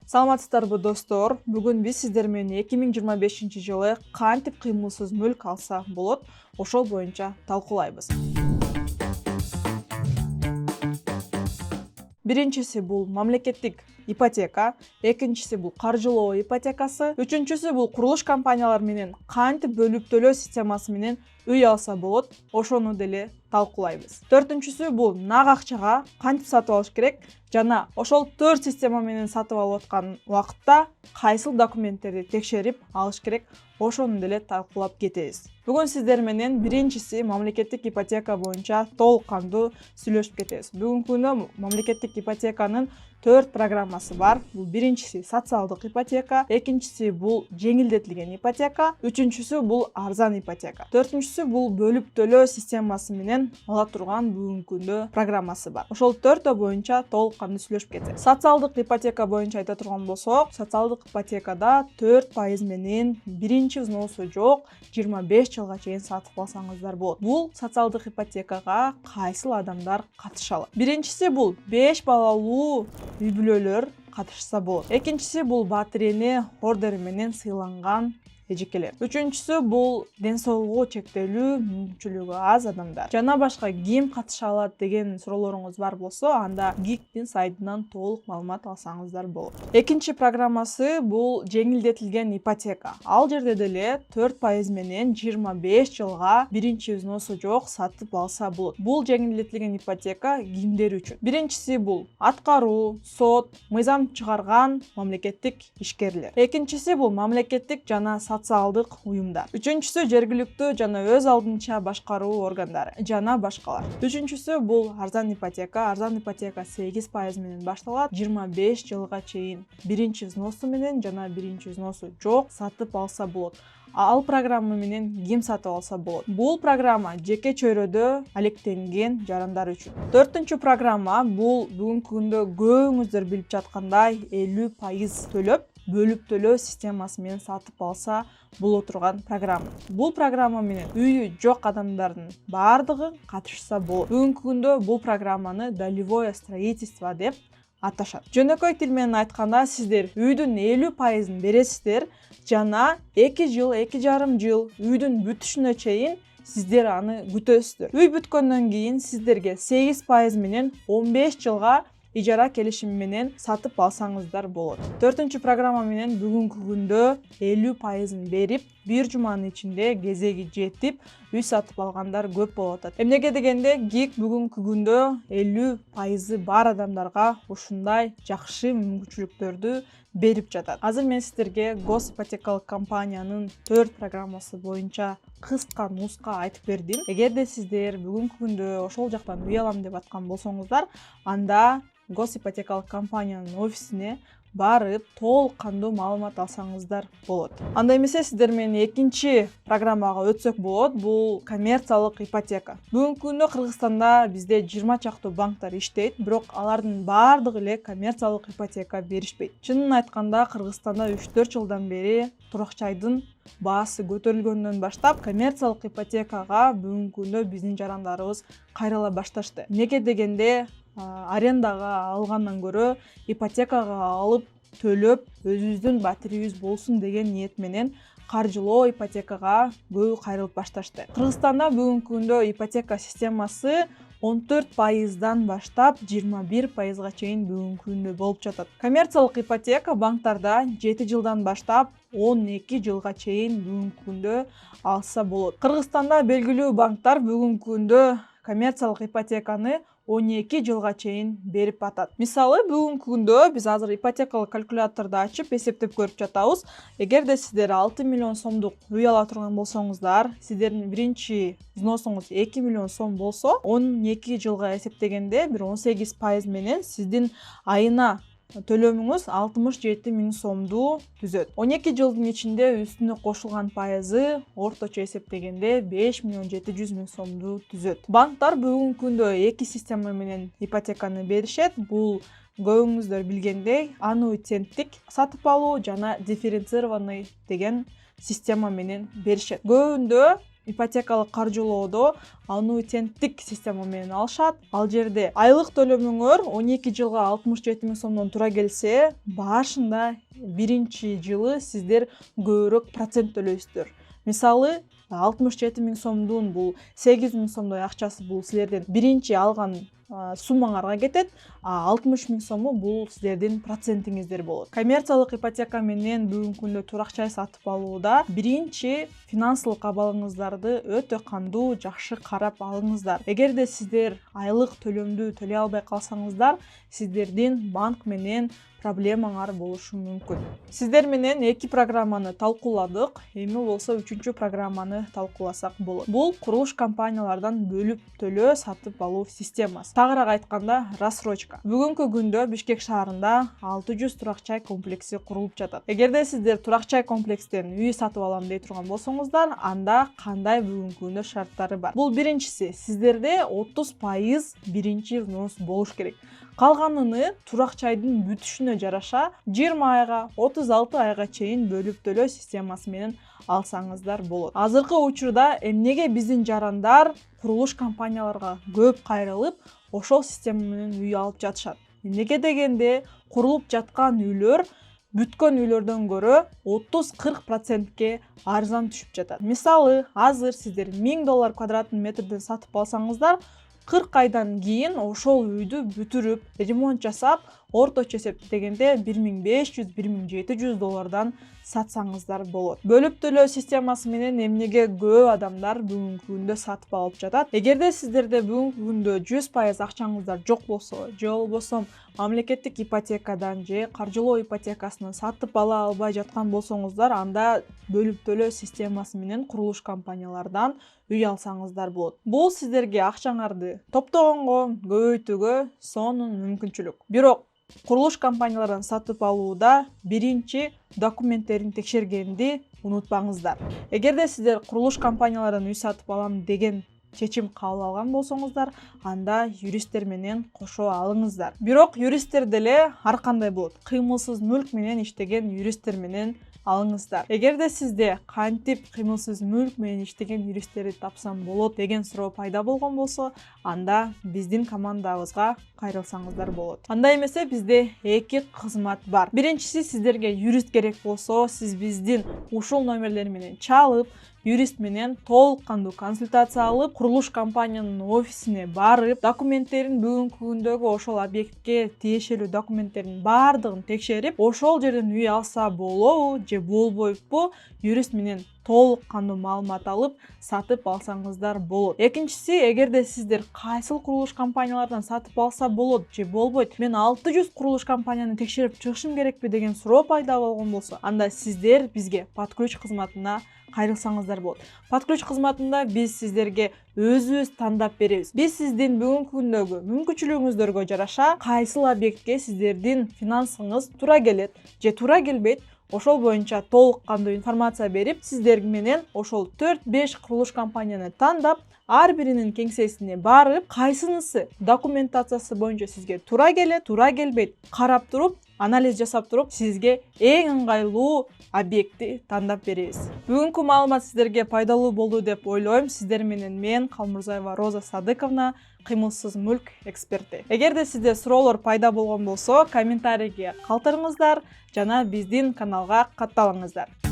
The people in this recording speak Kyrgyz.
Саламатсыздарбы достор? Бүгүн биз сиздер менен 2025-жылы кантип кыймылсыз мүлк алса болот, ошол боюнча талкуулайбыз. Биринчиси бул мамлекеттик ипотека, экинчиси бул каржылоо ипотекасы, үчүнчүсү бул курулуш компаниялар менен кантип бөлүп төлөө системасы менен үй алса болот, ошону деле талкуулайбыз. Төртүнчүсү бул нак акчага кантип сатып алыш керек жана ошол 4 система менен сатып алып аткан убакытта кайсыл документтерди текшерип алыш керек, ошону деле талкуулап кетебиз. Бүгүн сиздер менен биринчиси мамлекеттик ипотека боюнча толук кандуу сүйлөшүп кетебиз. Бүгүнкү күндө мамлекеттик ипотеканын 4 программасы бар. Бул биринчиси социалдык ипотека, экинчиси бул жеңилдетилген ипотека, үчүнчүсү бул арзан ипотека, төртүнчүсү бул бөлүп төлөө системасы менен ала турган бүгүнкү күндө программасы бар. Ошол 4 боюнча толук кандуу сүйлөшүп кетебиз. Социалдык ипотека боюнча айта турган болсок, социалдык ипотекада 4% менен биринчи взносу жок 25 жылга чейин сатып алсаңыздар болот. Бул социалдык ипотекага кайсыл адамдар катыша алат? Биринчиси бул 5 балалуу үй бүлөлөр катышса болот. Экинчиси бул батирене ордери менен сыйланган эжекелер. Үчүнчүсү бул ден соолугу чектелүү, мүмкүнчүлүгү аз адамдар. Жана башка ким катыша алат деген суроолоруңуз бар болсо, анда ГИКтин сайтынан толук маалымат алсаңыздар болот. Экинчи программасы бул жеңилдетилген ипотека. Ал жерде деле 4% менен 25 жылга биринчи взносу жок сатып алса болот. Бул жеңилдетилген ипотека кимдер үчүн? Биринчиси бул аткаруу, сот, мыйзам чыгарган мамлекеттик ишкерлер. Экинчиси бул мамлекеттик жана социалдык уюмдар. Үчүнчүсү жергиликтүү жана өз алдынча башкаруу органдары жана башкалар. Үчүнчүсү бул арзан ипотека. Арзан ипотека 8% менен башталат, 25 жылга чейин биринчи взносу менен жана биринчи взносу жок сатып алса болот. Ал программа менен ким сатып алса болот? Бул программа жеке чөйрөдө алектенген жарандар үчүн. Төртүнчү программа бул бүгүнкү күндө көбүңүздөр билип жаткандай 50% төлөп бөлүп төлөө системасы менен сатып алса боло турган программа. Бул программа менен үйү жок адамдардын бардыгы катышса болот. Бүгүнкү күндө бул программаны долевое строительство деп аташат. Жөнөкөй тил менен айтканда, сиздер үйдүн 50%-ын бересиздер жана 2 жыл, 2,5 жыл үйдүн бүтүшүнө чейин сиздер аны күтөсүздөр. Үй бүткөндөн кийин сиздерге 8% менен 15 жылга ижара келишими менен сатып алсаңыздар болот. Төртүнчү программа менен бүгүнкү күндө 50%-ын берип, бир жуманын ичинде кезеги жетип, үй сатып алгандар көп болуп атат. Эмнеге дегенде, ГИК бүгүнкү күндө 50% бар адамдарга ушундай жакшы мүмкүнчүлүктөрдү берип жатат. Азыр мен сиздерге госипотекалык компаниянын 4 программасы боюнча кыска нуска айтып бердим. Эгерде сиздер бүгүнкү күндө ошол жактан үй алам деп аткан болсоңуздар, анда госипотекалык компаниянын офисине барып толук кандуу маалымат алсаңыздар болот. Анда эмесе сиздер менен экинчи программага өтсөк болот. Бул коммерциялык ипотека. Бүгүнкү күндө Кыргызстанда бизде 20 чактуу банктар иштейт, бирок алардын бардыгы эле коммерциялык ипотека беришпейт. Чынын айтканда, Кыргызстанда 3-4 жылдан бери туракчайдын баасы көтөрүлгөндөн баштап коммерциялык ипотекага бүгүнкү күндө биздин жарандарыбыз кайрыла башташты. Неге дегенде, арендага алгандан көрө ипотекага алып төлөп өзүбүздүн батирибиз болсун деген ниет менен каржылоо ипотекага көбү кайрылып башташты. Кыргызстанда бүгүнкү күндө ипотека системасы 14%-дан баштап 21%-га чейин бүгүнкү күндө болуп жатат. Коммерциялык ипотека банктарда 7 жылдан баштап 12 жылга чейин бүгүнкү күндө алса болот. Кыргызстанда белгилүү банктар бүгүнкү күндө коммерциялык ипотеканы 12 жылга чейин берип атат. Мисалы, бүгүнкү күндө биз азыр ипотекалык калькуляторду ачып эсептеп көрүп жатабыз. Эгерде сиздер 6 миллион сомдук үй ала турган болсоңуздар, сиздердин биринчи взносуңуз 2 миллион сом болсо, 12 жылга эсептегенде бир 18% менен сиздин айына төлөмүңүз 67 миң сомду түзөт. 12 жылдын ичинде үстүнө кошулган пайызы орточо эсептегенде 5 миллион 700 миң сомду түзөт. Банктар бүгүнкү күндө 2 система менен ипотеканы беришет. Бул көбүңүздөр билгендей, аннуитеттик сатып алуу жана дифференцированный деген система менен беришет. Көбүндө ипотекалык каржылоодо аннуитенттик система менен алышат. Ал жерде айлык төлөмүңөр 12 жылга 67 миң сомдон тура келсе, башында биринчи жылы сиздер көбүрөөк процент төлөйсүздөр. Мисалы 67 миң сомдун бул 8 миң сомдой акчасы бул силердин биринчи алган суммаңарга кетет, а 60 миң сому бул сиздердин процентиңиздер болот. Коммерциялык ипотека менен бүгүнкү күндө турак жай сатып алууда биринчи финансылык абалыңыздарды өтө кандуу, жакшы карап алыңыздар. Эгерде сиздер айлык төлөмдү төлөй албай калсаңыздар, сиздердин банк менен проблемаңар болушу мүмкүн. Сиздер менен 2 программаны талкууладык, эми болсо 3-чү программаны талкууласак болот. Бул курулуш компаниялардан бөлүп төлөө сатып алуу системасы. Тагыраак айтканда, рассрочка. Бүгүнкү күндө Бишкек шаарында 600 турак жай комплекси курулуп жатат. Эгерде сиздер турак жай комплекстен үй сатып алам дей турган болсоңуздар, анда кандай бүгүнкү күндө шарттары бар? Бул биринчиси, сиздерде 30% биринчи взнос болуш керек. Калганын турак жайдын бүтүшүнө жараша 20 айга, 36 айга чейин бөлүп төлөө системасы менен алсаңыздар болот. Азыркы учурда эмнеге биздин жарандар курулуш компанияларга көп кайрылып, ошол система менен үй алып жатышат? Эмнеге дегенде, курулуп жаткан үйлөр бүткөн үйлөрдөн көрө 30-40%ке арзан түшүп жатат. Мисалы, азыр сиздер $1000 квадратын метрден сатып алсаңыздар, 40 айдан кийин ошол үйдү бүтүрүп, ремонт жасап, орточо эсептегенде $1700-$1700 сатсаңыздар болот. Бөлүп төлөө системасы менен эмнеге көп адамдар бүгүнкү күндө сатып алып жатат? Эгерде сиздерде бүгүнкү күндө 100% акчаңыздар жок болсо, же болбосо мамлекеттик ипотекадан же каржылоо ипотекасынан сатып ала албай жаткан болсоңуздар, анда бөлүп төлөө системасы менен курулуш компаниялардан үй алсаңыздар болот. Бул сиздерге акчаңарды топтогонго, көбөйтүүгө сонун мүмкүнчүлүк. Бирок курулуш компаниялардан сатып алууда биринчи документтерин текшергенди унутпаңыздар. Эгерде сиздер курулуш компаниялардан үй сатып алам деген чечим кабыл алган болсоңуздар, анда юристтер менен кошо алыңыздар. Бирок юристтер деле ар кандай болот. Кыймылсыз мүлк менен иштеген юристтер менен алыңыздар. Эгерде сизде кантип кыймылсыз мүлк менен иштеген юристтерди тапсам болот деген суроо пайда болгон болсо, анда биздин командабызга кайрылсаңыздар болот. Анда эмесе бизде 2 кызмат бар. Биринчиси, сиздерге юрист керек болсо, сиз биздин ушул номерлер менен чалып, юрист менен толук кандуу консультация алып, курулуш компаниянын офисине барып, документтерин бүгүнкү күндөгү ошол объектке тиешелүү документтерин баардыгын текшерип, ошол жерден үй алса болобу же болбойбу, юрист менен толук кандуу маалымат алып, сатып алсаңыздар болот. Экинчиси, эгерде сиздер кайсыл курулуш компаниялардан сатып алса болот же болбойт, мен 600 курулуш компанияны текшерип чыгышым керекпи деген суроо пайда болгон болсо, анда сиздер бизге под ключ кызматына кайрылсаңыздар болот. Под ключ кызматында биз сиздерге өзүбүз тандап беребиз. Биз сиздин бүгүнкү күндөгү мүмкүнчүлүгүңүздөргө жараша кайсыл объектке сиздердин финансыңыз туура келет же туура келбейт, ошол боюнча толук кандуу информация берип, сиздер менен ошол 4-5 курулуш компанияны тандап, ар биринин кеңсесине барып, кайсынысы документациясы боюнча сизге туура келет, туура келбейт, карап туруп, анализ жасап туруп, сизге эң ыңгайлуу объектти тандап беребиз. Бүгүнкү маалымат сиздерге пайдалуу болду деп ойлойм. Сиздер менен мен, Калмурзаева Роза Садыковна, кыймылсыз мүлк эксперти. Эгерде сизде суроолор пайда болгон болсо, комментарийге калтырыңыздар жана биздин каналга катталыңыздар.